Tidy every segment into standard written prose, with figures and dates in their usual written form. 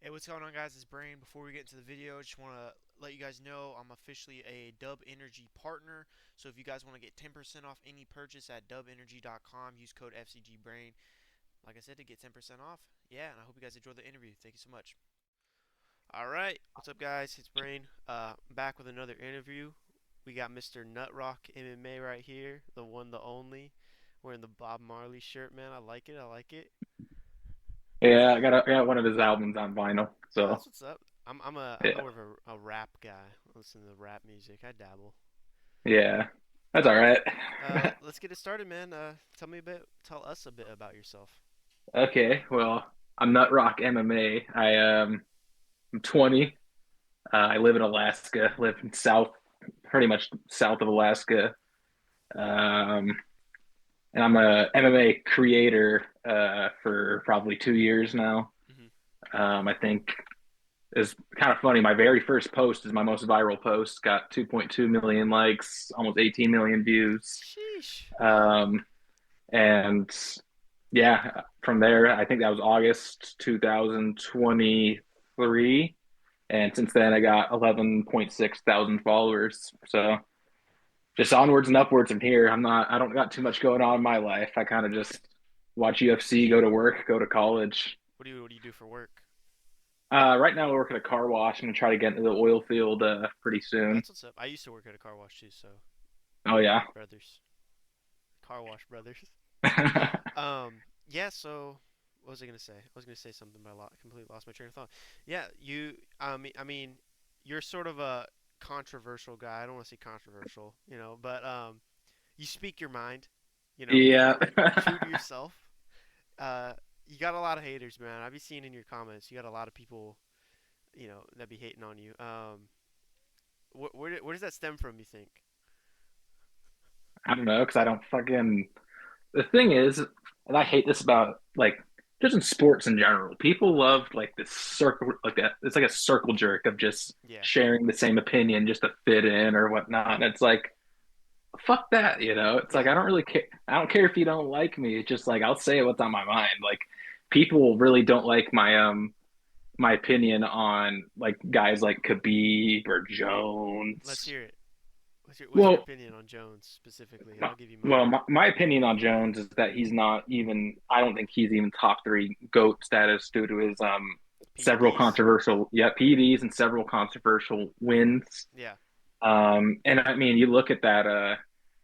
Hey, what's going on, guys? It's Brain. Before we get into the video, I just want to let you guys know I'm officially a Dub Energy partner. So if you guys want to get 10% off any purchase at dubenergy.com, use code FCGBrain. Like I said, to get 10% off. Yeah, and I hope you guys enjoyed the interview. Thank you so much. All right, what's up, guys? It's Brain. Back with another interview. We got Mr. Nutrock MMA right here, the one, the only, wearing the Bob Marley shirt. Man, I like it. I like it. Yeah, I got one of his albums on vinyl. That's So what's up. I'm yeah, more of a rap guy. I listen to rap music. I dabble. yeah, that's All all right. right. Let's get it started, man. Tell us a bit about yourself. Okay, well, I'm Nut Rock MMA. I'm 20. I live in Alaska. Live in pretty much south of Alaska. Um, and I'm a MMA creator for probably 2 years now. Hmm. I think is kind of funny. My very first post is my most viral post. Got 2.2 million likes, almost 18 million views. Sheesh. Um, And yeah, from there, I think that was August 2023. And since then, I got 11.6 thousand followers. So just onwards and upwards from here. I don't got too much going on in my life. I kind of just watch UFC, go to work, go to college. What do you do for work? Right now, I work at a car wash. I'm gonna try to get into the oil field pretty soon. That's what's up. I used to work at a car wash too, so Oh yeah. brothers, car wash brothers. I Yeah. So what was I gonna say? I was gonna say something, but completely lost my train of thought. Yeah, you. I mean, you're sort of a controversial guy. I don't want to say controversial, but you speak your mind. You know, Yeah. true to yourself. Uh, you got a lot of haters, man. I've been seeing in your comments. You got a lot of people, that be hating on you. Where does that stem from? You think? I don't know because I don't fucking the thing is, and I hate this about like just in sports in general, people love like this circle, like that. It's like a circle jerk of just Yeah, sharing the same opinion just to fit in or whatnot. And it's like, fuck that, you know? It's like yeah. I don't really care. I don't care if you don't like me. It's just like I'll say what's on my mind. Like people really don't like my opinion on like guys like Khabib or Let's Jones. hear it. What's your Well, opinion on Jones specifically, and I'll give you Well, mine. my opinion on Jones is that he's not even, I don't think he's even top three GOAT status due to his several PEDs. controversial, yeah, PEDs and several controversial wins. Yeah. And I mean, you look at that,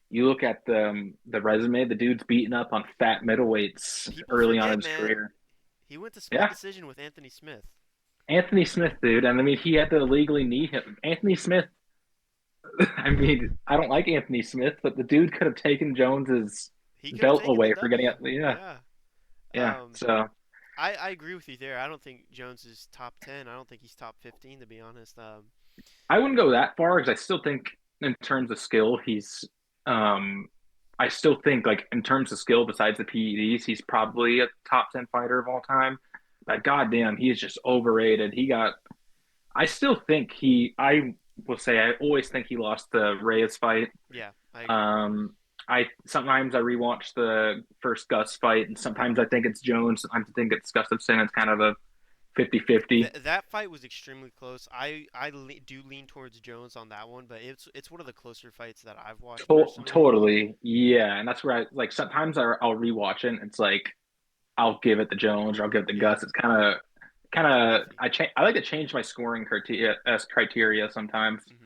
you look at the resume, the dude's beating up on fat middleweights People early on in forget, his man. career. He went to split Yeah, decision with Anthony Smith. Anthony Smith, dude. And I mean, he had to illegally knee him. Anthony Smith, I mean, I don't like Anthony Smith, but the dude could have taken Jones's He could have belt taken the away for getting W. it. Yeah. Yeah. Yeah. Um, So I agree with you there. I don't think Jones is top 10. I don't think he's top 15, to be honest. I wouldn't go that far because I still think in terms of skill, um I still think like in terms of skill besides the PEDs, he's probably a top 10 fighter of all time. But goddamn, he is just overrated. I still think I will say I always think he lost the Reyes fight. yeah, I agree. Um I sometimes I rewatch the first Gus fight and sometimes I think it's Jones, sometimes I think it's Gustafsson. It's kind of a 50-50. That fight was extremely close. Do lean towards Jones on that one, but it's one of the closer fights that I've watched personally. Totally. Yeah. And that's where I like sometimes I'll rewatch it and it's like I'll give it to Jones or I'll give it to Yeah, Gus. It's kind I'm of with you. I like to change my scoring criteria sometimes. Hmm.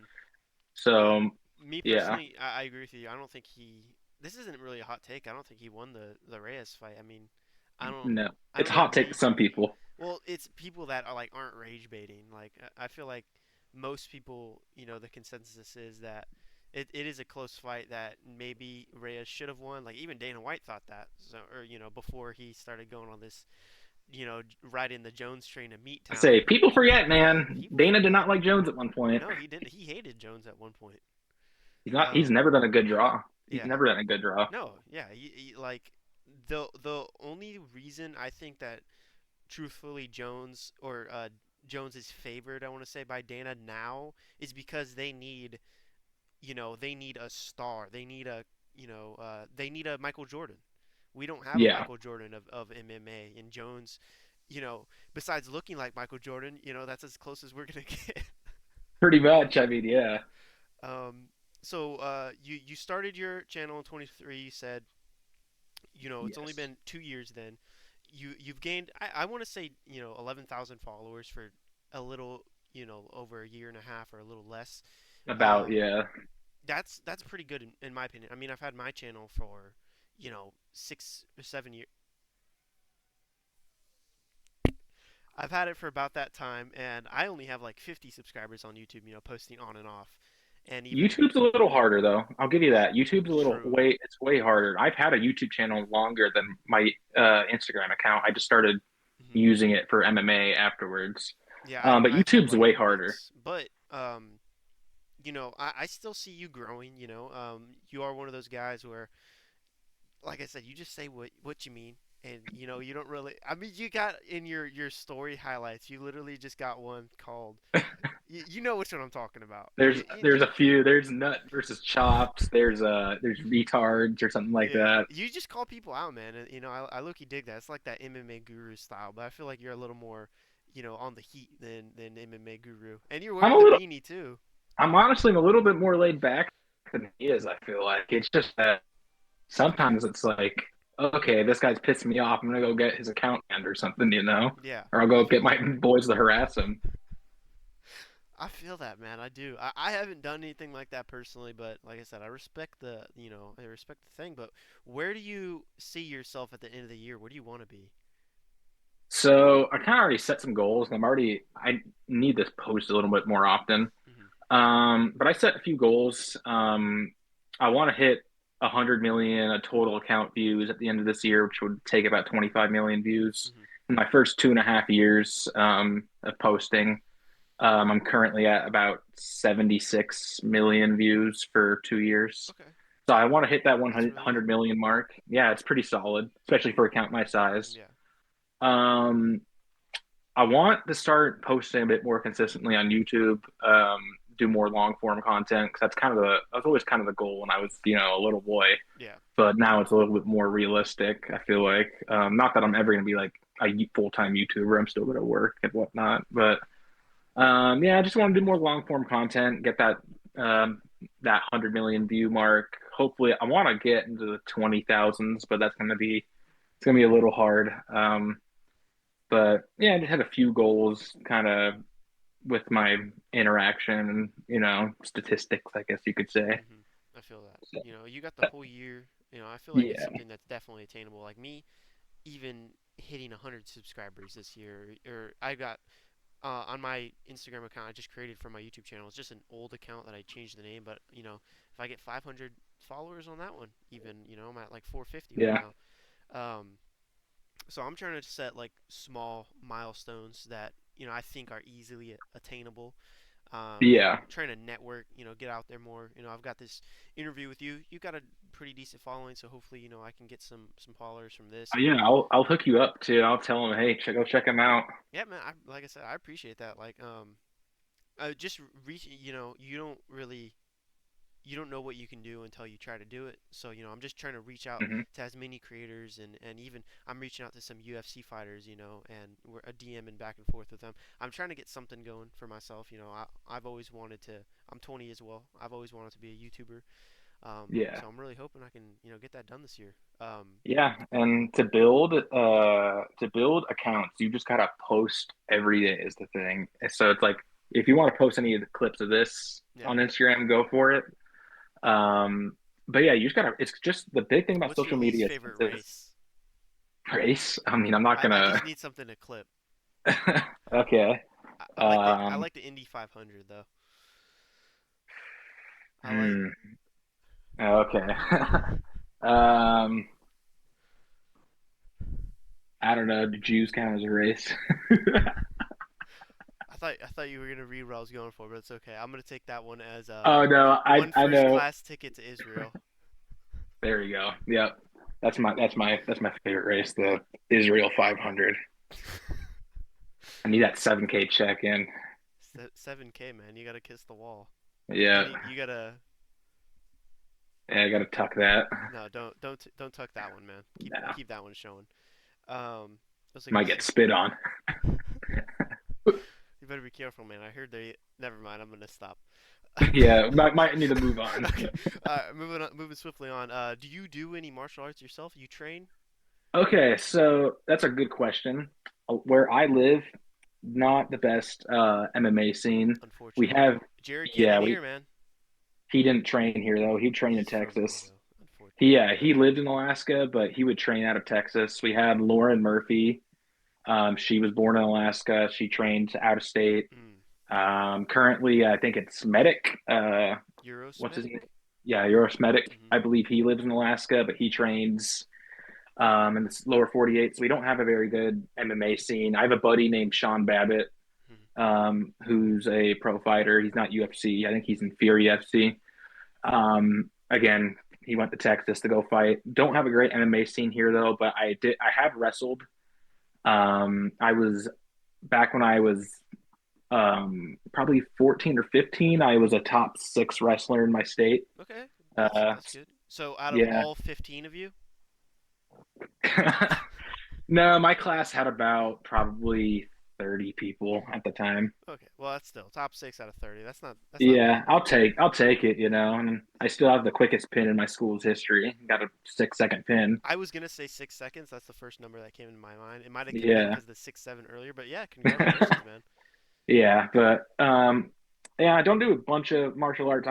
So Me yeah. personally, I agree with you. I don't think he. This isn't really a hot take. I don't think he won the Reyes fight. I mean, I don't No. I It's don't a hot take to agree. some people. Well, it's people that are like aren't rage baiting. Like I feel like most people, the consensus is that it is a close fight that maybe Reyes should have won. Like even Dana White thought that. So or before he started going on this, riding the Jones train to Meat I Town. say people forget, man. People Dana did forget. not like Jones at one point. No, he didn't. He hated Jones at one point. He's Um, never been a good draw. He's yeah. never been a good draw. No, yeah. Like the only reason I think that truthfully Jones or Jones is favored, I want to say by Dana now is because they need a star. They need a Michael Jordan. We don't have a Yeah. Michael Jordan of MMA, and Jones you know, besides looking like Michael Jordan, that's as close as we're gonna get. Pretty much. I mean, yeah. Um, so you started your channel in 23. You said it's only Yes. been 2 years. Then you've gained I want to say 11,000 followers for a little over a year and a half or a little less. About, Um, yeah. that's pretty good in my opinion. I mean, I've had my channel for 6 or 7 years. I've had it for about that time, and I only have like 50 subscribers on YouTube. Posting on and off, and even YouTube's a little harder though. I'll give you that. YouTube's a little true. way it's way harder. I've had a YouTube channel longer than my Instagram account. I just started Hmm. using it for MMA afterwards. Yeah, But I've had YouTube's like way harder. months, but I still see you growing. You are one of those guys where, like I said, you just say what you mean, and you don't really. I mean, you got in your story highlights. You literally just got one called. You know which one I'm talking about. There's a few. There's nut versus chops. There's retards or something like Yeah, that. you just call people out, man. And, I look you dig that. It's like that MMA guru style, but I feel like you're a little more, on the heat than MMA guru. And you're I'm a wearing the little beanie too. I'm honestly a little bit more laid back than he is, I feel like. It's just that sometimes it's like, okay, this guy's pissing me off. I'm gonna go get his account banned or something, Yeah, or I'll I go get feel my that. boys to harass him. I feel that, man. I do. I haven't done anything like that personally, but like I said, I respect I respect the thing. But where do you see yourself at the end of the year? Where do you want to be? So I kind of already set some goals, and I need this post a little bit more often. Hmm. But I set a few goals. I want to hit 100 million total account views at the end of this year, which would take about 25 million views Hmm. in my first 2.5 years of posting. I'm currently at about 76 million views for 2 years. Okay, So I want to hit that that's really good. 100 million mark. Yeah, it's pretty solid, especially for a account my size. Yeah. Um, I want to start posting a bit more consistently on YouTube, do more long form content because that's always kind of the goal when I was, a little boy. Yeah. But now it's a little bit more realistic. I feel like, not that I'm ever going to be like a full time YouTuber. I'm still going to work and whatnot. But yeah, I just want to do more long form content, get that 100 million view mark. Hopefully, I want to get into the 20,000s, but it's gonna be a little hard. But yeah, I just had a few goals kind of with my interaction and, statistics, I guess you could say. Hmm. I feel that. So, You got the whole year. I feel like it's yeah, something that's definitely attainable. Like me, even hitting 100 subscribers this year, or I got on my Instagram account I just created for my YouTube channel. It's just an old account that I changed the name, but if I get 500 followers on that one, even I'm at like 450 right yeah, now. Um, so I'm trying to set like small milestones that I think are easily attainable. yeah, Trying to network, get out there more. I've got this interview with you. You got a pretty decent following, so hopefully, I can get some followers from this. And yeah. I'll hook you up too. I'll tell them, hey, check them out. yeah, man, like I said, I appreciate that. Like, just reach. You don't know what you can do until you try to do it. So I'm just trying to reach out Hmm. to as many creators, and even I'm reaching out to some UFC fighters, and we're a DM and back and forth with them. I'm trying to get something going for myself. I've always wanted to. I'm 20 as well. I've always wanted to be a YouTuber. Yeah. So I'm really hoping I can get that done this year. Yeah, and to build accounts, you just gotta post every day is the thing. So it's like if you want to post any of the clips of this Yeah. on Instagram, go for it. But yeah, you just gotta. It's just the big thing about What's your social least media favorite is race? race. I mean, I'm not I gonna. just need something to clip. Okay. I Um. like the Indy 500 though. I like Hmm. Okay. Um. I don't know. Do Jews count as a race? I thought you were gonna read what I was going for, but it's okay. I'm gonna take that one as Oh no, one I first know. class ticket to Israel. There you go. Yep. That's my favorite race, the Israel 500. I need that 7K check in. 7K, man. You gotta kiss the wall, Yeah. and you gotta Yeah, I gotta tuck that. no, don't tuck that one, man. Keep No. keep that one showing. Um, was I gonna Might get say? spit on. You better be careful, man. I heard they. Never mind. I'm gonna stop. Yeah, might need to move on. Okay. Moving on, moving swiftly on. Do you do any martial arts yourself? You train? Okay, so that's a good question. Where I live, not the best MMA scene. We Unfortunately, have, Jared yeah, Cannon here, man. he didn't train here though. He trained in He's from here Texas. though. Unfortunately. He lived in Alaska, but he would train out of Texas. We had Lauren Murphy. She was born in Alaska. She trained out of state. Mm. Currently, I think it's Medic. What's his name? Eurosmedic. Yeah, Yoris Medic. Mm-hmm. I believe he lives in Alaska, but he trains in the lower 48. So we don't have a very good MMA scene. I have a buddy named Sean Babbitt, Mm-hmm. who's a pro fighter. He's not UFC. I think he's in Fury FC. Again, he went to Texas to go fight. Don't have a great MMA scene here though, but I have wrestled. I was back when I was probably 14 or 15. I was a top six wrestler in my state. Okay, Uh, that's good. So out of yeah. all 15 of you, No, my class had about probably 30 people at the time. okay, well that's still top 6 out of 30. That's not Yeah, bad. I'll take it, and I still have the quickest pin in my school's history. Got a 6 second pin. I was gonna say 6 seconds. That's the first number that came into my mind. It might have been Yeah. because the 6-7 earlier, but yeah, congratulations, man. Yeah, but yeah, I don't do a bunch of martial arts.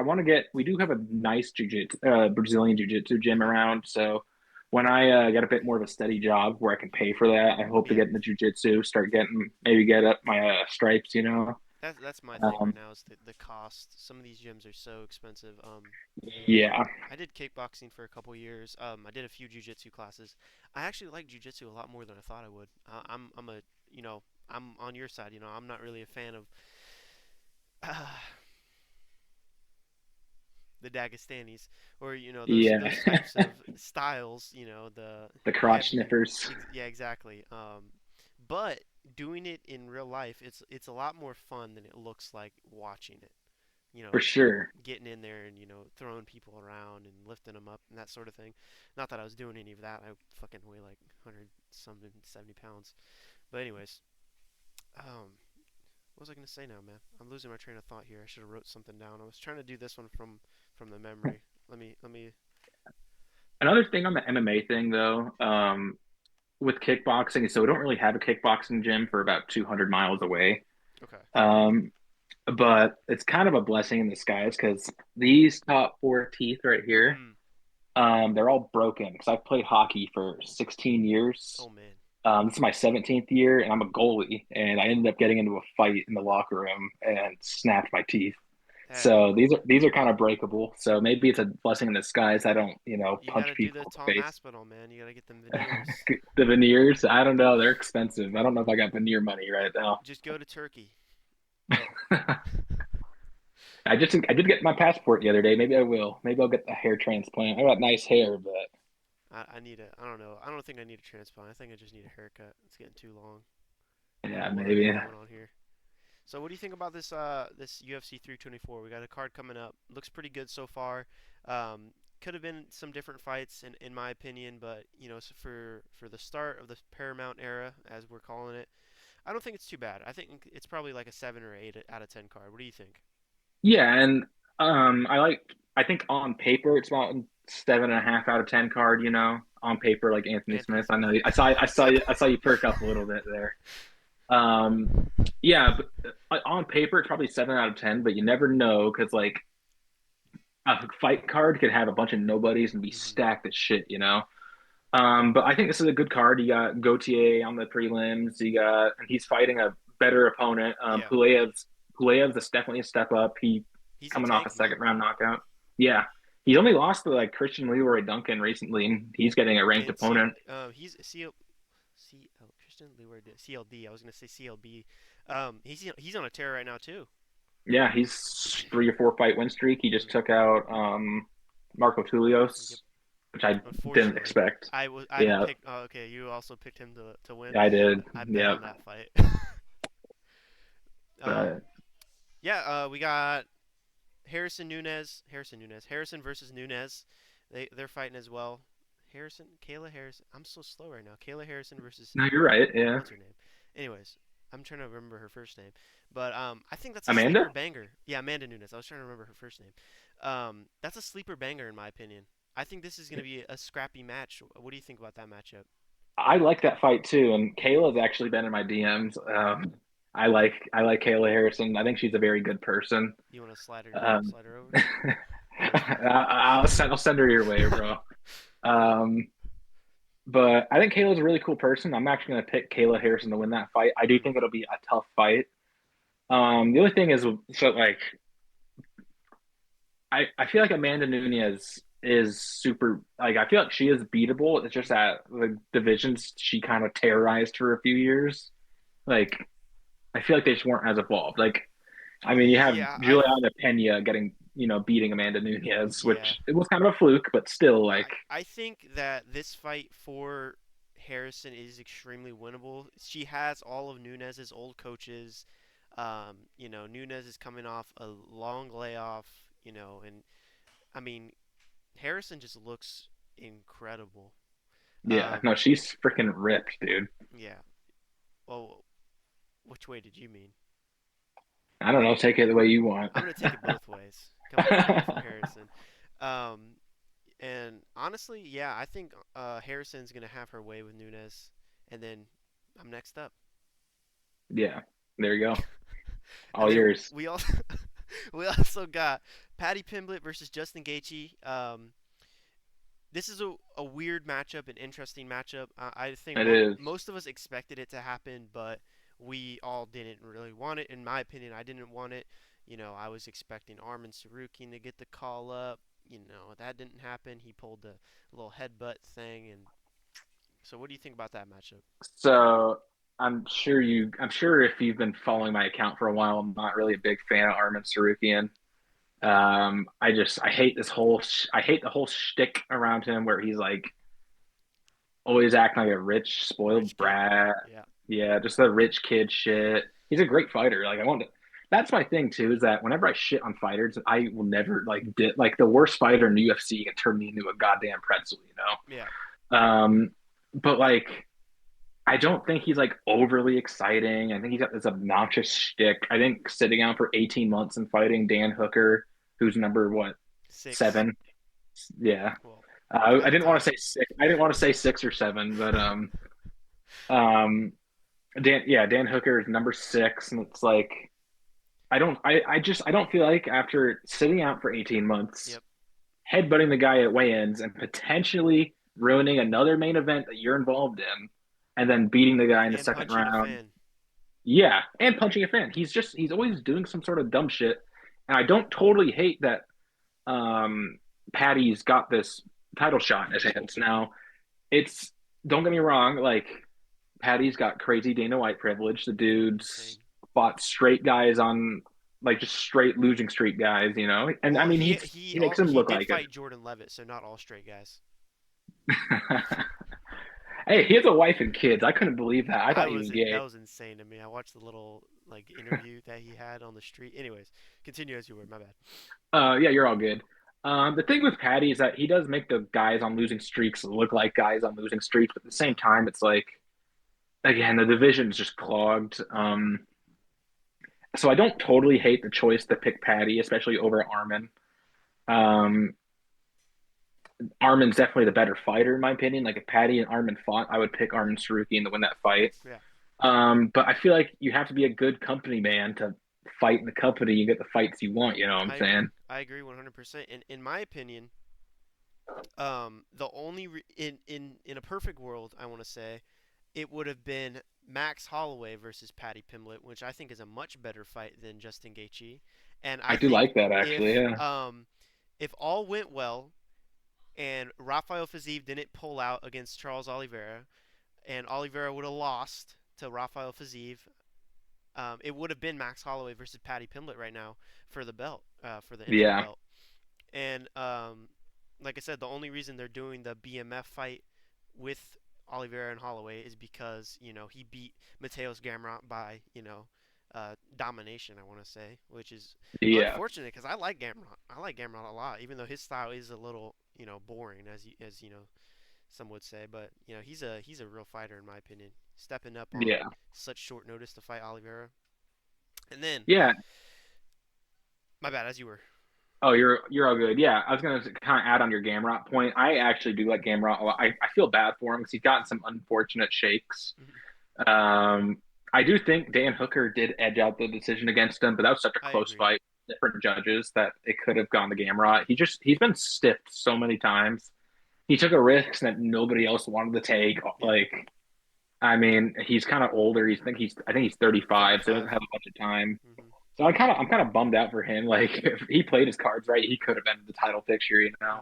We do have a nice Brazilian jiu-jitsu gym Okay. around. So when I get a bit more of a steady job where I can pay for that, I hope to Yeah, get into jiu-jitsu, maybe get up my stripes. that's my thing right Um, now is the cost. Some of these gyms are so expensive. yeah, I did kickboxing for a couple years. I did a few jujitsu classes. I actually like jujitsu a lot more than I thought I would. I'm a you know I'm on your side. I'm not really a fan of the Dagestanis or yeah, those types of styles. the crotch Heavy. sniffers Yeah, exactly. But doing it in real life, it's a lot more fun than it looks like watching it. You for know, sure. getting in there and throwing people around and lifting them up and that sort of thing. Not that I was doing any of that. I fucking weigh like 100 something 70 pounds. But anyways, what was I gonna say now, man? I'm losing my train of thought here. I should have wrote something down. I was trying to do this one from the memory. Let me. Another thing on the MMA thing though, with kickboxing, so we don't really have a kickboxing gym for about 200 miles away. Okay. Um, but it's kind of a blessing in disguise because these top four teeth right here, Mm. they're all broken because I've played hockey for 16 years. Oh man. This is my 17th year, and I'm a goalie, and I ended up getting into a fight in the locker room and snapped my teeth. That So these are kind of breakable. So maybe it's a blessing in disguise. I don't, you punch gotta do people the in Tom the face. Aspinall, man. You gotta get them veneers. The veneers, I don't know. They're expensive. I don't know if I got veneer money right now. Just go to Turkey. I did get my passport the other day. Maybe I will. Maybe I'll get a hair transplant. I got nice hair, but I need a. I don't know. I don't think I need a transplant. I think I just need a haircut. It's getting too long. I don't yeah, know what I maybe. got going on here. So what do you think about this UFC 324? We got a card coming up. Looks pretty good so far. Could have been some different fights in my opinion, but for the start of the Paramount era, as we're calling it, I don't think it's too bad. I think it's probably like a 7 or 8 out of 10 card. What do you think? Yeah, and I think on paper it's about 7.5 out of 10 card, on paper like Anthony Anthony Smith. I know Smith. I saw you perk up a little bit there. Um yeah, but on paper it's probably 7 out of 10, but you never know because like a fight card could have a bunch of nobodies and be Hmm. stacked as shit. But I think this is a good card. You got Gautier on the prelims. And he's fighting a better opponent. Yeah, Pulayev's is definitely a step up. He he's a coming off a tank, second man. round knockout. Yeah, he's only lost to like Christian Leroy Duncan recently, and he's getting a ranked And CL, opponent. he's CL Christian Leeward CLD. I was gonna say CLB. He's on a tear right now too. Yeah, he's 3 or 4 fight win streak. He just Hmm. took out Marco Yep. Tulios, which I didn't Unfortunately, expect. I Yeah, picked. Oh, okay, you also picked him to win. I did. I bet Yeah, on that fight. um, but yeah, we got Harrison versus Nunez. They're fighting as well. Kayla Harrison. I'm so slow right now. Kayla Harrison versus No, you're right. Yeah. what's her name? Anyways, I'm trying to remember her first name, but I think that's a sleeper Amanda? banger. Yeah, Amanda Nunes. I was trying to remember her first name. That's a sleeper banger in my opinion. I think this is going to be a scrappy match. What do you think about that matchup? I like that fight too, and Kayla's actually been in my DMs. I like Kayla Harrison. I think she's a very good person. You want to Um, slide her over? No, I'm just kidding. I'll send her your way, bro. Um, but I think Kayla's a really cool person. I'm actually going to pick Kayla Harrison to win that fight. I do Mm-hmm. think it'll be a tough fight. The only thing is, so like, I feel like Amanda Nunes is super, like, I feel like she is beatable. It's just Mm-hmm. that the divisions she kind of terrorized for a few years. Like, I feel like they just weren't as evolved. Like, I mean, you have Yeah, Juliana Pena getting, beating Amanda Nunes, yeah. which it was kind of a fluke, but still, like, I think that this fight for Harrison is extremely winnable. She has all of Nunez's old coaches. Nunez is coming off a long layoff, and I mean, Harrison just looks incredible. yeah, Um, no, she's freaking ripped, dude. yeah. Well, which way did you mean? I don't know, take it the way you want. I'm gonna take it both ways. Coming from Harrison. Um, And honestly, yeah, I think Harrison's gonna have her way with Nunes, and then I'm next up. Yeah, there you go. And All then yours. we also we also got Paddy Pimblett versus Justin Gaethje. This is a weird matchup, an interesting matchup. I think It is. most of us expected it to happen, but we all didn't really want it. In my opinion, I didn't want it. I was expecting Armin Sarukian to get the call up. That didn't happen. He pulled the little headbutt thing, and so what do you think about that matchup? So I'm sure if you've been following my account for a while, I'm not really a big fan of Armin Sarukian. I hate the whole shtick around him where he's like always acting like a rich, spoiled Rich kid. brat. Yeah. Yeah, just the rich kid shit. He's a great fighter. Like I want to. That's my thing too. Is that whenever I shit on fighters, I will never like the worst fighter in the UFC can turn me into a goddamn pretzel. Yeah. But like I don't think he's like overly exciting. I think he's got this obnoxious shtick. I think sitting out for 18 months and fighting Dan Hooker, who's number what, 6. seven? Yeah. Well, I at the didn't want to time. say six. I didn't want to say 6 or 7, but um, Dan Hooker is number 6, and it's like I don't feel like after sitting out for 18 months, Yep. headbutting the guy at weigh-ins and potentially ruining another main event that you're involved in, and then beating the guy in the And second punching a round. fan. Yeah, and punching a fan. He's always doing some sort of dumb shit. And I don't totally hate that um Patty's got this title shot in his hands. Now, it's don't get me wrong, like Patty's got crazy Dana White privilege. The dude's Insane. fought straight guys on like just straight losing streak guys. And I Well, mean he he makes him he look did like it. fight Jordan Levitt, so not all straight guys. Hey, he has a wife and kids. I couldn't believe that. I thought he was That gay. was insane to me. I watched the little like interview that he had on the street. Anyways, continue as you were. My bad. Yeah, you're all good. The thing with Patty is that he does make the guys on losing streaks look like guys on losing streaks, but at the same Yeah. time, it's like again the division is just clogged. So I don't totally hate the choice to pick Patty, especially over Armin. Um, Armin's definitely the better fighter in my opinion. Like if Patty and Armin fought, I would pick Armin Sarukian to win that fight. Yeah. But I feel like you have to be a good company man to fight in the company. You get the fights you want. You know what I'm I agree. saying? I agree 100%. And in my opinion, the only in a perfect world, I want to say, it would have been Max Holloway versus Paddy Pimblett, which I think is a much better fight than Justin Gaethje. And I I do think like that if actually. Yeah. um, if all went well and Rafael Fiziev didn't pull out against Charles Oliveira, and Oliveira would have lost to Rafael Fiziev, it would have been Max Holloway versus Paddy Pimblett right now for the belt, for the interim Yeah. belt. And like I said, the only reason they're doing the BMF fight with Oliveira and Holloway is because he beat Mateus Gamrot by domination. I want to say, which is Yeah. unfortunate because I like Gamrot. I like Gamrot a lot, even though his style is a little boring as you know some would say, but he's a real fighter in my opinion, stepping up on Yeah. such short notice to fight Oliveira. And then, Yeah. my bad, as you were. Oh, you're all good. Yeah, I was gonna kind of add on your Gamrot point. I actually do like Gamrot a lot. I feel bad for him because he's gotten some unfortunate shakes. Mhm. Um, I do think Dan Hooker did edge out the decision against him, but that was such a I close agree. fight, different judges that it could have gone to Gamrot. He's been stiffed so many times. He took a risk that nobody else wanted to take. Yeah, I mean, he's kind of older. I think he's 35, so he doesn't 35. have a bunch of time. Hmm. So I'm kind of bummed out for him. Like if he played his cards right, he could have ended the title picture, you know.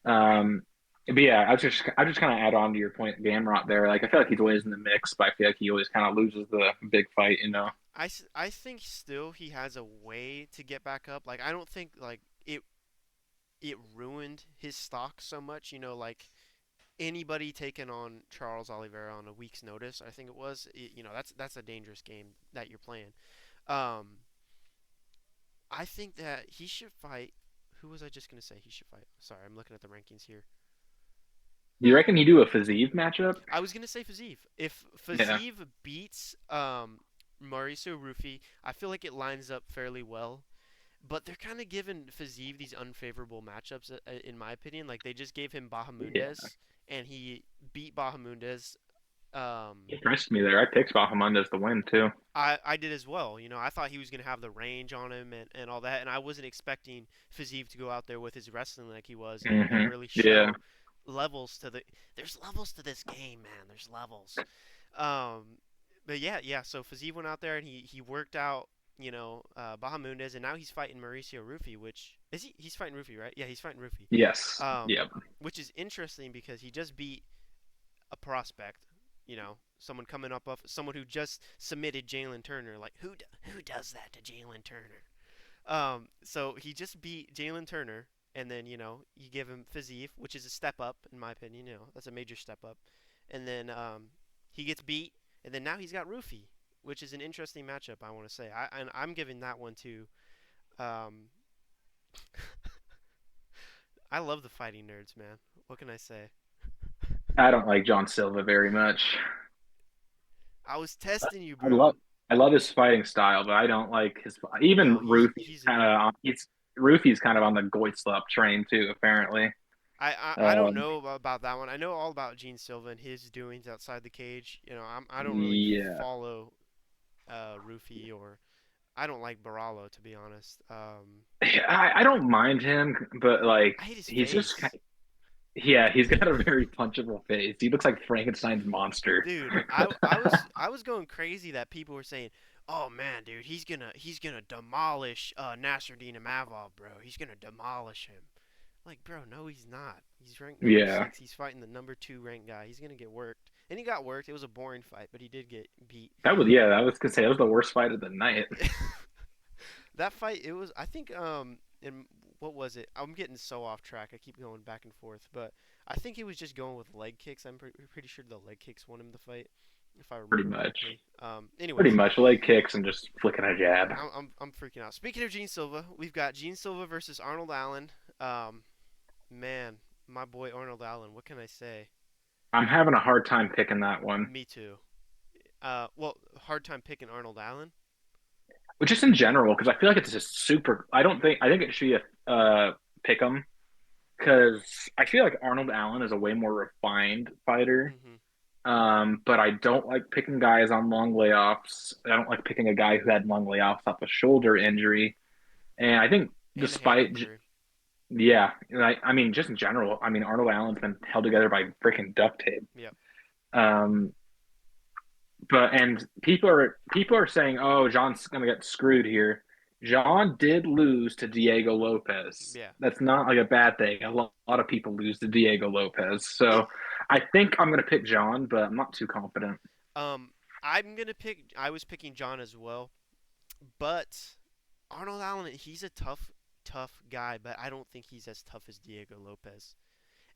Hmm. Um, but yeah, I just kind of add on to your point, Gamrot there. Like I feel like he's always in the mix, but I feel like he always kind of loses the big fight, you know. I think still he has a way to get back up. Like I don't think like it ruined his stock so much. Like anybody taking on Charles Oliveira on a week's notice, I think it was. That's a dangerous game that you're playing. Um, I think that he should fight. Who was I just gonna say he should fight? Sorry, I'm looking at the rankings here. Do you reckon he do a Fiziev matchup? I was gonna say Fiziev. If Yeah, Fiziev beats Mauricio Rufy, I feel like it lines up fairly well. But they're kind of giving Fiziev these unfavorable matchups, in my opinion. Like they just gave him yeah. Bahamundes, and he beat Bahamundes. He impressed me there. I picked Bahamondes to win too. I did as well. I thought he was going to have the range on him and all that, and I wasn't expecting Fiziev to go out there with his wrestling like he was and really Yeah, show levels to the. There's levels to this game, man. There's levels. Um, but yeah. So Fiziev went out there and he worked out, Bahamundes, and now he's fighting Mauricio Rufy, which is he's fighting Rufy, right? Yeah, he's fighting Rufy. yes, Um, yep, which is interesting because he just beat a prospect, someone coming up off someone who just submitted Jalen Turner. Like who does that to Jalen Turner? So he just beat Jalen Turner, and then you give him Fiziev, which is a step up in my opinion. That's a major step up, and then he gets beat, and then now he's got Rufy, which is an interesting matchup. I want to say, I'm giving that one to. Um, I love the fighting nerds, man. What can I say? I don't like John Silva very much. I was testing you, I bro. love I love his fighting style, but I don't like his. Even No, he's a good. He's Rufy's kind of on the Goislop train too, apparently. I don't Um, know about that one. I know all about Gene Silva and his doings outside the cage. I don't really yeah, follow Rufy, or I don't like Baralo, to be honest. I don't mind him, but like I hate his he's just face. yeah, he's got a very punchable face. He looks like Frankenstein's monster. Dude, I was going crazy that people were saying, "Oh man, dude, he's gonna demolish Nasruddin Imavov, bro. He's gonna demolish him." Like, bro, no, he's not. He's ranked number Yeah, 6. He's fighting the number 2 ranked guy. He's gonna get worked, and he got worked. It was a boring fight, but he did get beat. I was gonna say that was the worst fight of the night. That fight, it was. I think in what was it? I'm getting so off track. I keep going back and forth, but I think he was just going with leg kicks. I'm pretty sure the leg kicks won him the fight, if I Pretty remember much, correctly. pretty Anyways, much leg kicks and just flicking a jab. I'm freaking out. Speaking of Gene Silva, we've got Gene Silva versus Arnold Allen. Man, my boy Arnold Allen. What can I say? I'm having a hard time picking that one. Me too. Well, hard time picking Arnold Allen. But just in general, because I feel like it's just super. I think it should be a pick 'em because I feel like Arnold Allen is a way more refined fighter. Hmm. But I don't like picking guys on long layoffs. I don't like picking a guy who had long layoffs off a shoulder injury. And I think And a hand despite, injury. yeah, I mean, just in general, I mean, Arnold Allen's been held together by freaking duct tape. Yep. Um, and people are saying, "Oh, John's gonna get screwed here." John did lose to Diego Lopez. Yeah. That's not like a bad thing. Lot of people lose to Diego Lopez. It. So I think I'm gonna pick John, but I'm not too confident. Um. I'm gonna pick. I was picking John as well, but Arnold Allen. He's a tough guy, but I don't think he's as tough as Diego Lopez.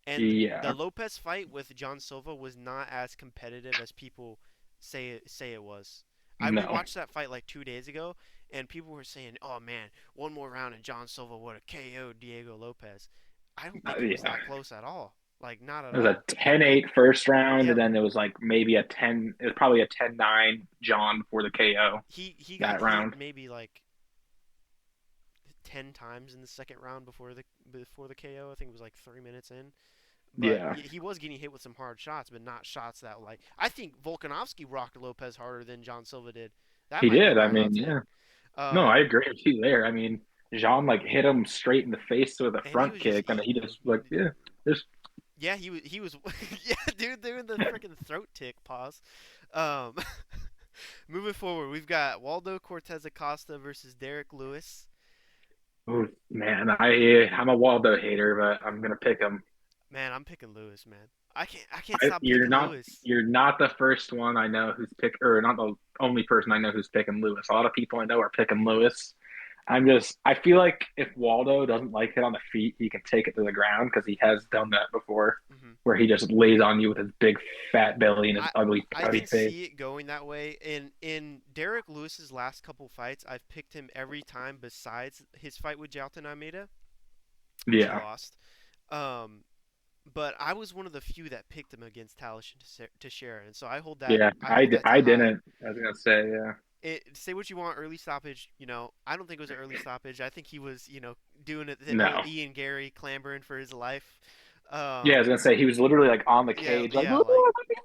And the Yeah, Lopez fight with John Silva was not as competitive as people say it was. I no, rewatched that fight like 2 days ago, and people were saying, "Oh man, one more round and John Silva would have KO'd Diego Lopez." I don't think it was yeah. that close at all. like not at It was a all. 10-8 first round, Yeah, and then it was like maybe a 10. It was probably a 10-9 John for the KO he got that hit round. maybe like 10 times in the second round before the KO. I think it was like 3 minutes in. But Yeah, he was getting hit with some hard shots, but not shots that like I think Volkanovski rocked Lopez harder than John Silva did. That he might be did. I my hot mean, take. yeah. No, I Um, agree with you there. I mean, Jean like hit him straight in the face with a and he front was just kick, and he eating him. just like, yeah, just Yeah, he was yeah, dude, doing the freaking throat tick pause. Um, moving forward, we've got Waldo Cortez Acosta versus Derek Lewis. oh man, I'm a Waldo hater, but I'm gonna pick him. Man, I'm picking Lewis, man. I can't stop You're picking not Lewis. you're not the first one I know who's pick or not the only person I know who's picking Lewis. A lot of people I know are picking Lewis. I feel like if Waldo doesn't like it on the feet, he can take it to the ground because he has done that before, hmm where he just lays on you with his big fat belly and his I ugly I putty can face. see it going that way. In Derek Lewis's last couple fights, I've picked him every time besides his fight with Jalton Almeida, which he Yeah, lost. Um, but I was one of the few that picked him against Talish and Teixeira, and so yeah, I hold that to I high. didn't. I was gonna say, yeah, Say what you want, early stoppage. I don't think it was an early stoppage. I think he was, doing it the old no, Ian Gary clambering for his life. yeah, I was Um, gonna say he was literally like on the yeah, cage, like, yeah, "Woo, like. let me-"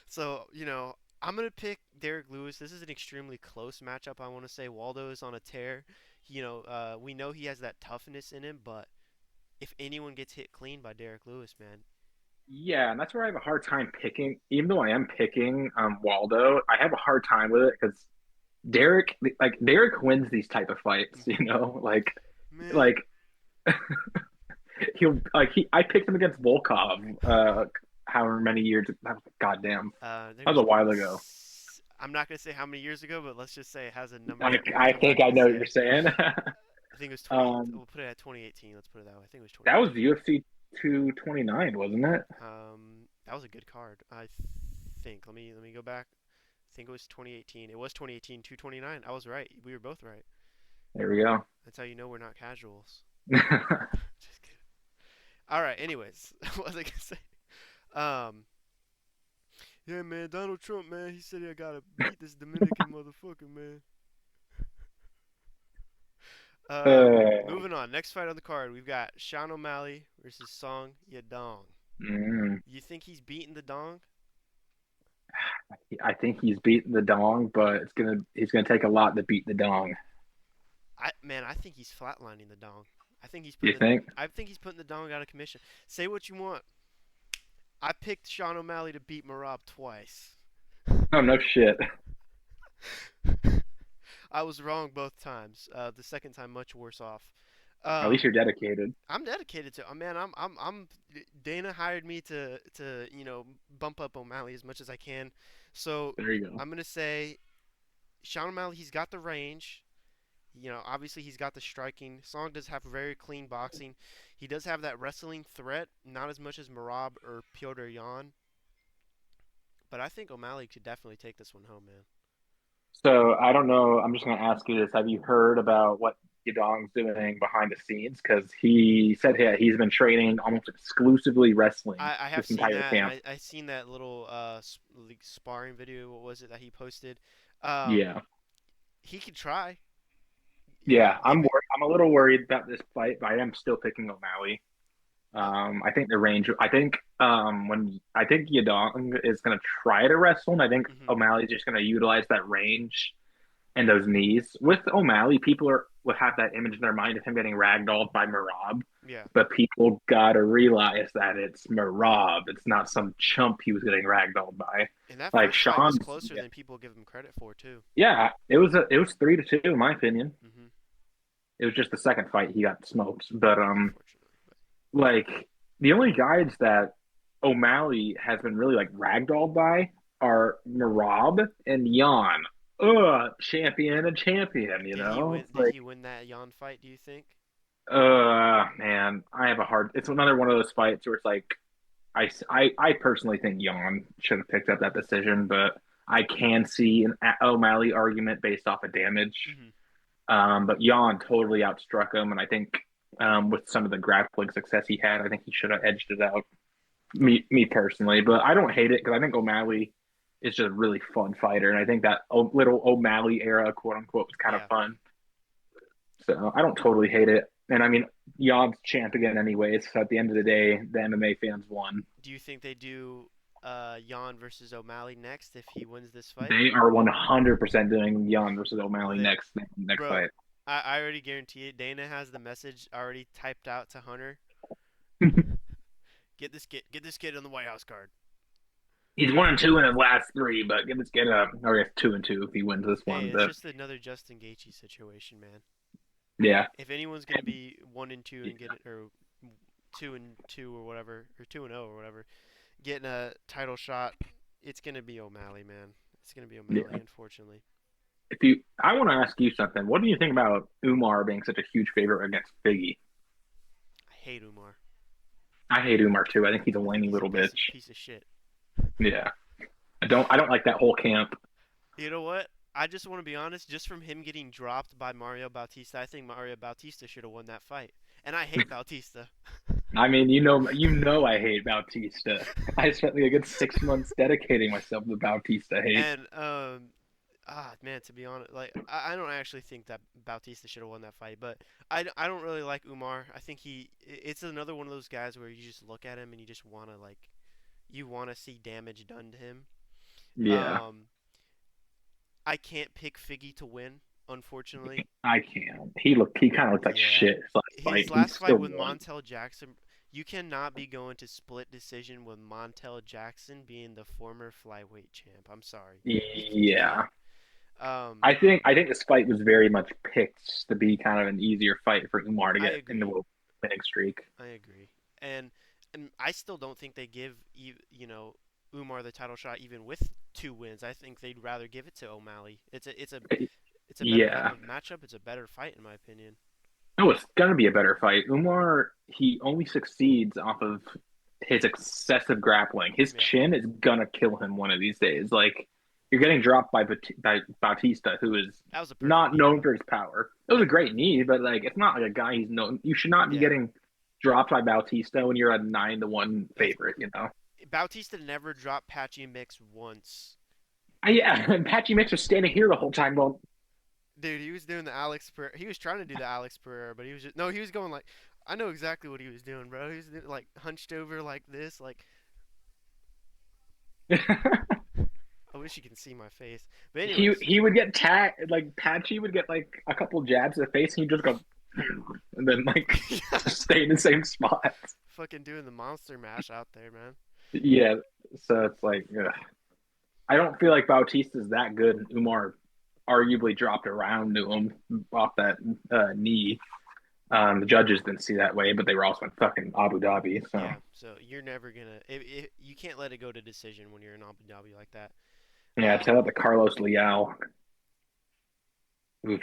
So, I'm gonna pick Derek Lewis. This is an extremely close matchup. I want to say Waldo is on a tear. We know he has that toughness in him, but if anyone gets hit clean by Derek Lewis, man, Yeah, and that's where I have a hard time picking. Even though I am picking Waldo, I have a hard time with it because Derek wins these type of fights. hmm man, Like I picked him against Volkov, however many years. That was, goddamn, I think it that was a was. while ago. I'm not gonna say how many years ago, but let's just say it has a number I that we'll I come think back I to know what say. you're saying. I think it was 20. um, We'll put it at 2018. Let's put it that way. I think it was that was 2018. UFC 229, wasn't it? That was a good card. I think. Let me go back. I think it was 2018. It was 2018, 229. I was right. We were both right. There we go. That's how you know we're not casuals. Just kidding. All right. Anyways, what was I gonna say? Um. Yeah, man. Donald Trump, man. He said I gotta beat this Dominican motherfucker, man. uh, Moving on. Next fight on the card, we've got Sean O'Malley versus Song Yadong. mm, You think he's beating the Dong? I think he's beaten the Dong, but he's gonna take a lot to beat the Dong. I think he's flatlining the Dong. You think? I think he's putting the Dong out of commission. Say what you want. I picked Sean O'Malley to beat Marab twice. Oh no shit. I was wrong both times. The second time much worse off. At least Um, you're dedicated. I'm dedicated to. Man, I'm. Dana hired me to bump up O'Malley as much as I can. So There you go. I'm gonna say Sean O'Malley. He's got the range. Obviously he's got the striking. Song does have very clean boxing. He does have that wrestling threat, not as much as Marab or Piotr Yan. But I think O'Malley could definitely take this one home, man. So I don't know. I'm just gonna ask you this. Have you heard about what Yadong's doing behind the scenes? Because he said he's been training almost exclusively wrestling I have this seen entire that, and camp. I seen that little like sparring video. What was it that he posted? Um, Yeah. he could try. Yeah, Give it. I'm a little worried about this fight, but I am still picking O'Malley. Uh, I think the range. I think Yadong is going to try to wrestle, and I think hmm O'Malley's just going to utilize that range and those knees. With O'Malley, people are would have that image in their mind of him getting ragdolled by Marab, Yeah, but people gotta realize that it's Marab. It's not some chump he was getting ragdolled by. and that Like first fight was Sean's, closer than people give him credit for too. yeah, it was 3-2 in my opinion. hmm It was just the second fight he got smoked, but Unfortunately, but like the only guys that O'Malley has been really like ragdolled by are Marab and Jan. Champion and champion, you did he know? win? It's Did like, he win that Yan fight? Do you think? man, I have a hard, it's another one of those fights where it's like, I personally think Jan should have picked up that decision, but I can see an O'Malley argument based off of damage. hmm But Jan totally outstruck him, and I think with some of the grappling success he had. I think he should have edged it out. Me personally, but I don't hate it because I think O'Malley is just a really fun fighter, and I think that little O'Malley era, quote unquote, was kind of Yeah. fun. So I don't totally hate it. And I mean, Yod's champ again, anyways. So at the end of the day, the MMA fans won. Do you think they do Jan versus O'Malley next if he wins this fight? They are 100% doing Yon versus Well, O'Malley they, next bro, fight. I already guarantee it. Dana has the message already typed out to Hunter. Get this kid on the White House card. He's 1-2 in his last three, but give this kid a, or I guess 2-2 if he wins this Hey, one. it's But just another Justin Gaethje situation, man. yeah, If anyone's gonna be 1-2 and get it, or 2-2 or whatever, or 2-0 or whatever, getting a title shot, it's gonna be O'Malley, man. It's gonna be O'Malley, yeah. unfortunately. I want to ask you something. What do you think about Umar being such a huge favorite against Figgy? I hate Umar. I hate Umar too. I think he's a I think whiny he's a little bitch. piece of shit. Yeah, I don't like that whole camp. You know what? I just want to be honest. Just from him getting dropped by Mario Bautista, I think Mario Bautista should have won that fight. And I hate Bautista. I mean, I hate Bautista. I spent like a good 6 months dedicating myself to Bautista hate. And man, to be honest, like I don't actually think that Bautista should have won that fight, but I don't really like Umar. I think it's another one of those guys where you just look at him and you just want to like you want to see damage done to him. Yeah, Um, I can't pick Figgy to win, unfortunately. I can't. He kind of looked like Yeah, shit his last his fight. He last fight still with won. Montel Jackson, you cannot be going to split decision with Montel Jackson being the former flyweight champ. I'm sorry, you can't. Yeah, Um, I think this fight was very much picked to be kind of an easier fight for Umar to I get in the agree. winning streak. I agree. And and I still don't think they give Umar the title shot even with 2 wins. I think they'd rather give it to O'Malley. It's a better Yeah, matchup. It's a better fight in my opinion. no, it's gonna be a better fight. Umar, he only succeeds off of his excessive grappling. His Yeah, chin is gonna kill him one of these days. Like you're getting dropped by Bautista, who is that was a perfect not knee known though. for his power. It was I a great knee, but like it's not like a guy he's known. You should not be yeah, getting dropped by Bautista when you're a 9-1 that's favorite. You know. Bautista never dropped Patchy Mix once. Yeah, and Patchy Mix was standing here the whole time. Well, Dude, he was doing the Alex Pereira. He was trying to do the Alex Pereira, but he was just no. He was going like, I know exactly what he was doing, bro. He was like hunched over like this. Like I wish you can see my face. But anyways, he would get tagged like Patchy would get like a couple jabs in the face, and he'd just go, and then like yeah, just stay in the same spot. fucking doing the monster mash out there, man. Yeah, so it's like ugh. I don't feel like Bautista's that good. Umar arguably dropped around to him off that knee. The judges didn't see that way, but they were also in fucking Abu Dhabi. So Yeah, so you're never gonna. You can't let it go to decision when you're in Abu Dhabi like that. yeah, tell Um, it to Carlos Leal. Oof.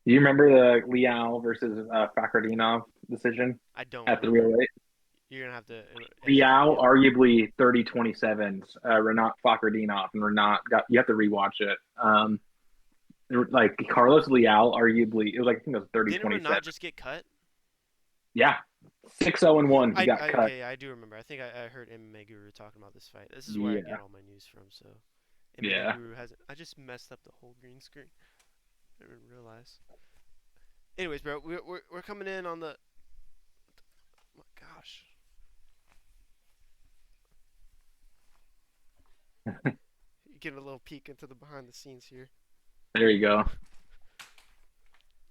Do you remember the Leal versus Fakhretdinov decision I don't at the real remember. weight? You're gonna have to educate me Leal on it. arguably 30-27s. Renat Fakhretdinov and Renat got you have to rewatch it. Like Carlos Leal arguably it was like I think it was thirty Didn't twenty Renat seven. just get cut? Yeah. 6-0-1 he got I cut. okay, I do remember. I think I heard MMA Guru talking about this fight. This is where I get Yeah. all my news from. So MMA Yeah. Guru hasn't. I just messed up the whole green screen. I didn't realize. Anyways, bro, we're coming in on the. Oh my gosh, you getting a little peek into the behind the scenes here. There you go.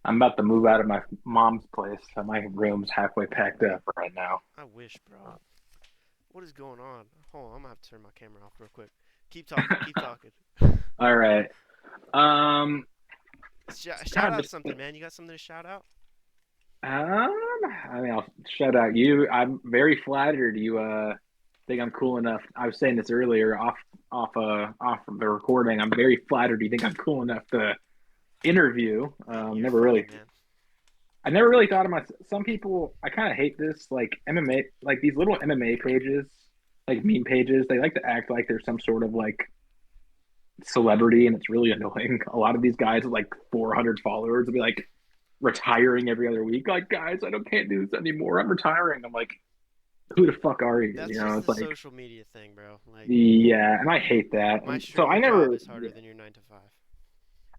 I'm about to move out of my mom's place, so my room's halfway packed up right now. I wish, bro. What is going on? Hold on, I'm gonna have to turn my camera off real quick. Keep talking. Keep talking. All right. Um, Shout God, out this, something, man. You got something to shout out? I mean, I'll shout out you. I'm very flattered you think I'm cool enough. I was saying this earlier off of the recording. I'm very flattered you think I'm cool enough to interview. You're funny, man. I never really thought of my. Some people, I kind of hate this, like MMA, like these little MMA pages, like meme pages. They like to act like they're some sort of like celebrity, and it's really annoying. A lot of these guys with like 400 followers will be like, retiring every other week. Like, guys, I don't can't do this anymore. I'm retiring. I'm like, who the fuck are you? That's You know, just it's the like, social media thing, bro. Like, yeah, and I hate that. my And so I streaming job never, is harder yeah, than your 9 to 5.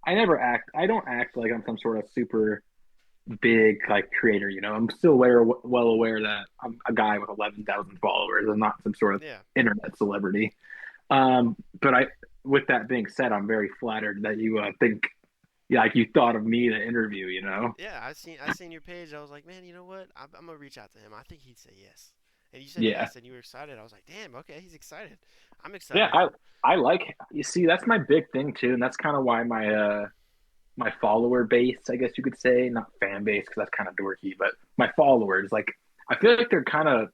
I never act. I don't act like I'm some sort of super big like creator. You know, I'm still well aware that I'm a guy with 11,000 followers. I'm not some sort of Yeah. internet celebrity. But with that being said, I'm very flattered that you think, yeah, like you thought of me to interview. You know, Yeah, I seen your page. I was like, man, you know what? I'm gonna reach out to him. I think he'd say yes. And you said yeah, yes, and you were excited. I was like, damn, okay, he's excited. I'm yeah. excited I now. I like you see that's my big thing too, and that's kind of why my follower base, I guess you could say, not fan base because that's kind of dorky, but my followers, like I feel like they're kind of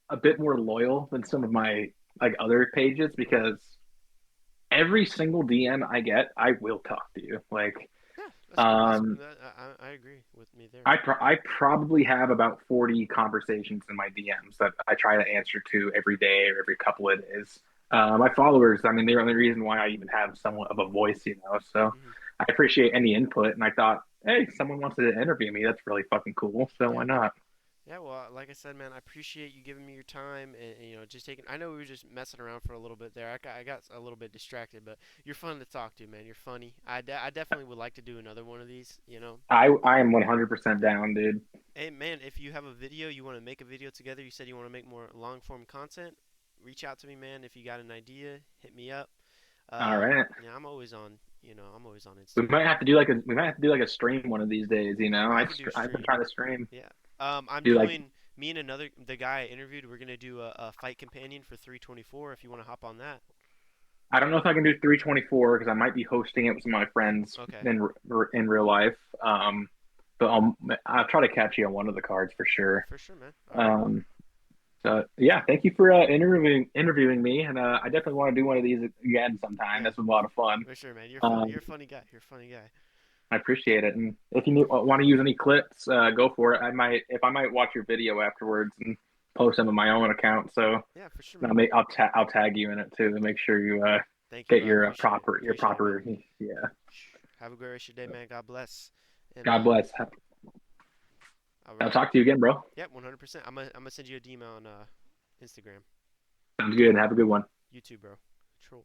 a bit more loyal than some of my like other pages because every single DM I get, I will talk to you. Like, Yeah, that's cool. um, I agree with me there. I probably have about 40 conversations in my DMs that I try to answer to every day or every couple of days. My followers, I mean, they're the only reason why I even have somewhat of a voice, you know. So Hmm. I appreciate any input, and I thought, hey, someone wants to interview me. That's really fucking cool. So Yeah. why not? Yeah, well, like I said, man, I appreciate you giving me your time and just taking. I know we were just messing around for a little bit there. I got a little bit distracted, but you're fun to talk to, man. You're funny. I definitely would like to do another one of these. I am 100% down, dude. Hey, man, if you have a video, you want to make a video together, you said you want to make more long form content, reach out to me, man. If you got an idea, hit me up. All right. Yeah, I'm always on We Instagram. might have to do like a we might have to do like a stream one of these days, you know. I could do I've been stream. trying to stream. Yeah. I'm Do like doing me and the guy I interviewed. We're gonna do a fight companion for 324. If you want to hop on that. I don't know if I can do 324 because I might be hosting it with some of my friends Okay. in real life. But I'll try to catch you on one of the cards for sure. For sure, man. All right. Um, so yeah, thank you for interviewing me, and I definitely want to do one of these again sometime. Yeah. That's been a lot of fun. For sure, man. You're fun. Um, You're a funny guy. You're a funny guy. I appreciate it, and if you want to use any clips, go for it. I might watch your video afterwards and post them on my own account. So Yeah, for sure, man. I'll tag you in it too to make sure you Thank you, get bro. I your appreciate it. your Appreciate it, man. proper yeah. Have a great rest of your day, man. God bless. And God bless. all I'll right. talk to you again, bro. Yep, 100%. I'm gonna send you a DM on Instagram. Sounds good. Have a good one. You too, bro. Troll.